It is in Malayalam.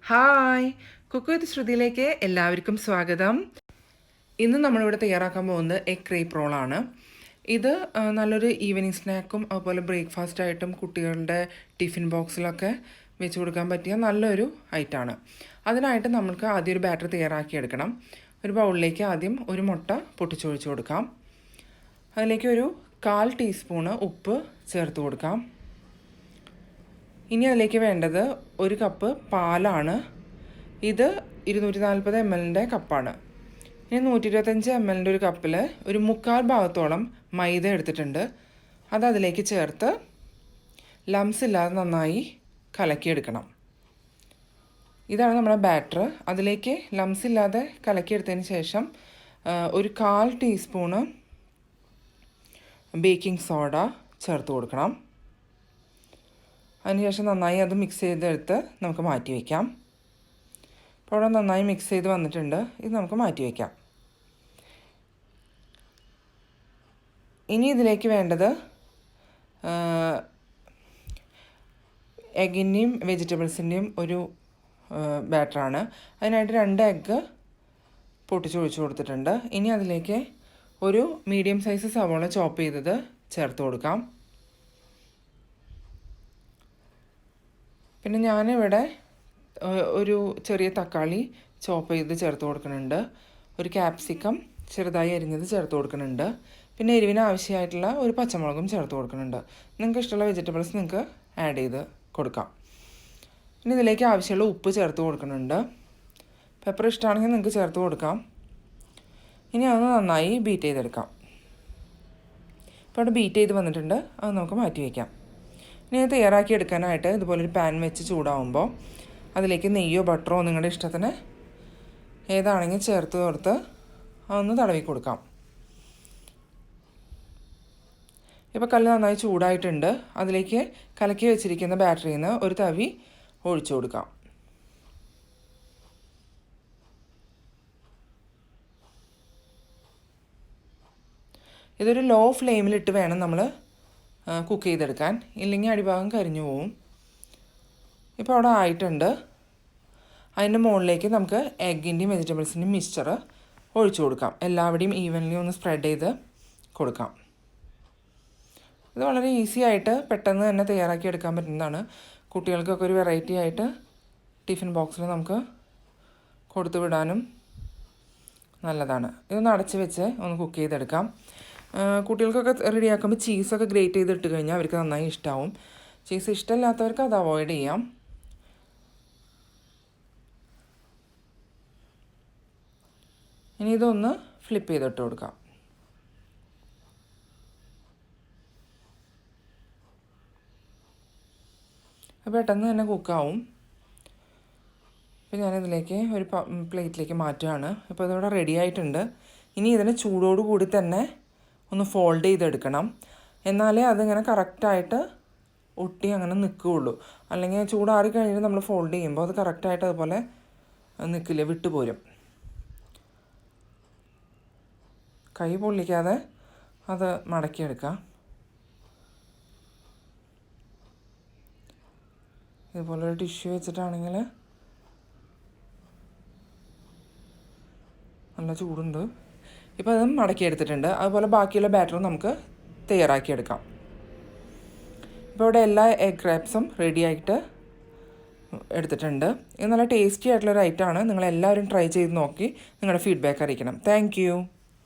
ഹായ്, കുക്ക് വിത്ത് ശ്രുതിയിലേക്ക് എല്ലാവർക്കും സ്വാഗതം. ഇന്ന് നമ്മളിവിടെ തയ്യാറാക്കാൻ പോകുന്നത് എഗ് ക്രേപ്പ് റോളാണ്. ഇത് നല്ലൊരു ഈവനിങ് സ്നാക്കും അതുപോലെ ബ്രേക്ക്ഫാസ്റ്റായിട്ടും കുട്ടികളുടെ ടിഫിൻ ബോക്സിലൊക്കെ വെച്ച് കൊടുക്കാൻ പറ്റിയ നല്ലൊരു ഐറ്റമാണ്. അതിനായിട്ട് നമുക്ക് ആദ്യം ഒരു ബാറ്റർ തയ്യാറാക്കിയെടുക്കണം. ഒരു ബൗളിലേക്ക് ആദ്യം ഒരു മുട്ട പൊട്ടിച്ചൊഴിച്ച് കൊടുക്കാം. അതിലേക്ക് ഒരു 1/4 ടീസ്പൂണ് ഉപ്പ് ചേർത്ത് കൊടുക്കാം. ഇനി അതിലേക്ക് വേണ്ടത് 1 കപ്പ് പാലാണ്. ഇത് 240 ml കപ്പാണ്. ഇനി 125 ml ഒരു കപ്പിൽ ഒരു 1/4 ഭാഗത്തോളം മൈദ എടുത്തിട്ടുണ്ട്. അത് അതിലേക്ക് ചേർത്ത് ലംസ് ഇല്ലാതെ നന്നായി കലക്കിയെടുക്കണം. ഇതാണ് നമ്മുടെ ബാറ്റർ. അതിലേക്ക് ലംസ് ഇല്ലാതെ കലക്കിയെടുത്തതിന് ശേഷം ഒരു 1/4 ടീസ്പൂണ് ബേക്കിംഗ് സോഡ ചേർത്ത് കൊടുക്കണം. അതിനുശേഷം നന്നായി അത് മിക്സ് ചെയ്തെടുത്ത് നമുക്ക് മാറ്റി വയ്ക്കാം. അപ്പോൾ അവിടെ നന്നായി മിക്സ് ചെയ്ത് വന്നിട്ടുണ്ട്. ഇത് നമുക്ക് മാറ്റി വയ്ക്കാം. ഇനി ഇതിലേക്ക് വേണ്ടത് എഗ്ഗിൻ്റെയും വെജിറ്റബിൾസിൻ്റെയും ഒരു ബാറ്ററാണ്. അതിനായിട്ട് 2 എഗ്ഗ് പൊട്ടിച്ചൊഴിച്ച് കൊടുത്തിട്ടുണ്ട്. ഇനി അതിലേക്ക് ഒരു മീഡിയം സൈസ് സവോള ചോപ്പ് ചെയ്തത് ചേർത്ത് കൊടുക്കാം. പിന്നെ ഞാനിവിടെ ഒരു ചെറിയ തക്കാളി ചോപ്പ് ചെയ്ത് ചേർത്ത് കൊടുക്കുന്നുണ്ട്. ഒരു ക്യാപ്സിക്കം ചെറുതായി അരിഞ്ഞത് ചേർത്ത് കൊടുക്കുന്നുണ്ട്. പിന്നെ എരിവിന് ആവശ്യമായിട്ടുള്ള ഒരു പച്ചമുളകും ചേർത്ത് കൊടുക്കുന്നുണ്ട്. നിങ്ങൾക്ക് ഇഷ്ടമുള്ള വെജിറ്റബിൾസ് നിങ്ങൾക്ക് ആഡ് ചെയ്ത് കൊടുക്കാം. ഇനി ഇതിലേക്ക് ആവശ്യമുള്ള ഉപ്പ് ചേർത്ത് കൊടുക്കുന്നുണ്ട്. പെപ്പർ ഇഷ്ടമാണെങ്കിൽ നിങ്ങൾക്ക് ചേർത്ത് കൊടുക്കാം. ഇനി അതൊന്ന് നന്നായി ബീറ്റ് ചെയ്തെടുക്കാം. ഇപ്പോൾ അവിടെ ബീറ്റ് ചെയ്ത് വന്നിട്ടുണ്ട്. അത് നമുക്ക് മാറ്റി വയ്ക്കാം. ഇനി അത് തയ്യാറാക്കി എടുക്കാനായിട്ട് ഇതുപോലൊരു പാൻ വെച്ച് ചൂടാവുമ്പോൾ അതിലേക്ക് നെയ്യോ ബട്ടറോ നിങ്ങളുടെ ഇഷ്ടത്തിന് ഏതാണെങ്കിൽ ചേർത്ത് കൊടുത്ത് അതൊന്ന് തടവി കൊടുക്കാം. ഇപ്പോൾ കല്ല് നന്നായി ചൂടായിട്ടുണ്ട്. അതിലേക്ക് കലക്കി വെച്ചിരിക്കുന്ന ബാറ്ററിയിൽ നിന്ന് ഒരു തവി ഒഴിച്ചു കൊടുക്കാം. ഇതൊരു ലോ ഫ്ലെയിമിലിട്ട് വേണം നമ്മൾ കുക്ക് ചെയ്തെടുക്കാൻ, ഇല്ലെങ്കിൽ അടിഭാഗം കരിഞ്ഞു പോവും. ഇപ്പോൾ അവിടെ ആയിട്ടുണ്ട്. അതിൻ്റെ മുകളിലേക്ക് നമുക്ക് എഗ്ഗിൻ്റെയും വെജിറ്റബിൾസിൻ്റെയും മിക്സ്ചർ ഒഴിച്ചു കൊടുക്കാം. എല്ലാവിടെയും ഈവൻലി ഒന്ന് സ്പ്രെഡ് ചെയ്ത് കൊടുക്കാം. ഇത് വളരെ ഈസി ആയിട്ട് പെട്ടെന്ന് തന്നെ തയ്യാറാക്കി എടുക്കാൻ പറ്റുന്നതാണ്. കുട്ടികൾക്കൊക്കെ ഒരു വെറൈറ്റി ആയിട്ട് ടിഫിൻ ബോക്സിൽ നമുക്ക് കൊടുത്തു വിടാനും നല്ലതാണ്. ഇതൊന്ന് അടച്ച് വെച്ച് ഒന്ന് കുക്ക് ചെയ്തെടുക്കാം. കുട്ടികൾക്കൊക്കെ റെഡിയാക്കുമ്പോൾ ചീസൊക്കെ ഗ്രേറ്റ് ചെയ്തിട്ട് കഴിഞ്ഞാൽ അവർക്ക് നന്നായി ഇഷ്ടമാവും. ചീസ് ഇഷ്ടമില്ലാത്തവർക്ക് അത് അവോയ്ഡ് ചെയ്യാം. ഇനി ഇതൊന്ന് ഫ്ലിപ്പ് ചെയ്തിട്ട് കൊടുക്കാം. അപ്പോൾ പെട്ടെന്ന് തന്നെ കുക്കാവും. അപ്പോൾ ഞാനിതിലേക്ക് ഒരു പ്ലേറ്റിലേക്ക് മാറ്റുകയാണ്. ഇപ്പോൾ ഇതിവിടെ റെഡി ആയിട്ടുണ്ട്. ഇനി ഇതിന് ചൂടോടുകൂടി തന്നെ ഒന്ന് ഫോൾഡ് ചെയ്തെടുക്കണം. എന്നാലേ അതിങ്ങനെ കറക്റ്റായിട്ട് ഒട്ടി അങ്ങനെ നിൽക്കുകയുള്ളൂ. അല്ലെങ്കിൽ ചൂടാറി കഴിഞ്ഞിട്ട് നമ്മൾ ഫോൾഡ് ചെയ്യുമ്പോൾ അത് കറക്റ്റായിട്ട് അതുപോലെ നിൽക്കില്ല, വിട്ടുപോരും. കൈ പൊള്ളിക്കാതെ അത് മടക്കിയെടുക്കാം. ഇതുപോലെ ഒരു ടിഷ്യൂ വെച്ചിട്ടാണെങ്കിൽ നല്ല ചൂടുണ്ട്. ഇപ്പോൾ അത് മടക്കിയെടുത്തിട്ടുണ്ട്. അതുപോലെ ബാക്കിയുള്ള ബാറ്ററും നമുക്ക് തയ്യാറാക്കിയെടുക്കാം. ഇപ്പോൾ ഇവിടെ എല്ലാ എഗ് ക്രാപ്സും റെഡി ആയിട്ട് എടുത്തിട്ടുണ്ട്. ഇത് നല്ല ടേസ്റ്റി ആയിട്ടുള്ളൊരു ഐറ്റമാണ്. നിങ്ങളെല്ലാവരും ട്രൈ ചെയ്ത് നോക്കി നിങ്ങളുടെ ഫീഡ്ബാക്ക് അറിയിക്കണം. താങ്ക്